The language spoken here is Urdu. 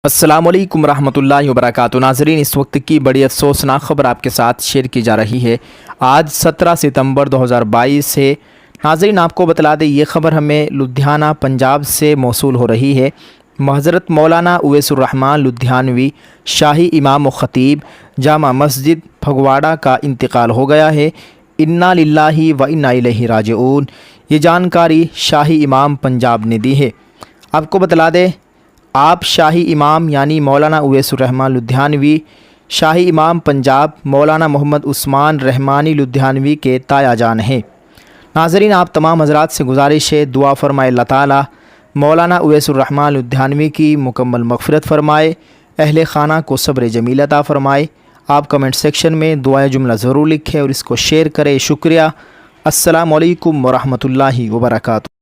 السلام علیکم ورحمۃ اللہ وبرکاتہ۔ ناظرین، اس وقت کی بڑی افسوسناک خبر آپ کے ساتھ شیئر کی جا رہی ہے۔ آج 17 ستمبر 2022 ہے۔ ناظرین، آپ کو بتلا دیں، یہ خبر ہمیں لدھیانہ پنجاب سے موصول ہو رہی ہے۔ حضرت مولانا اویس الرحمن لدھیانوی شاہی امام و خطیب جامع مسجد پھگواڑہ کا انتقال ہو گیا ہے۔ انا للہ و انا الیہ راجعون۔ یہ جانکاری شاہی امام پنجاب نے دی ہے۔ آپ کو بتلا دیں، آپ شاہی امام یعنی مولانا اویس الرحمن لدھیانوی شاہی امام پنجاب مولانا محمد عثمان رحمانی لدھیانوی کے تایا جان ہیں۔ ناظرین، آپ تمام حضرات سے گزارش ہے، دعا فرمائے اللہ تعالیٰ مولانا اویس الرحمن لدھیانوی کی مکمل مغفرت فرمائے، اہل خانہ کو صبر جمیل عطا فرمائے۔ آپ کمنٹ سیکشن میں دعائے جملہ ضرور لکھیں اور اس کو شیئر کریں۔ شکریہ۔ السلام علیکم ورحمۃ اللہ وبرکاتہ۔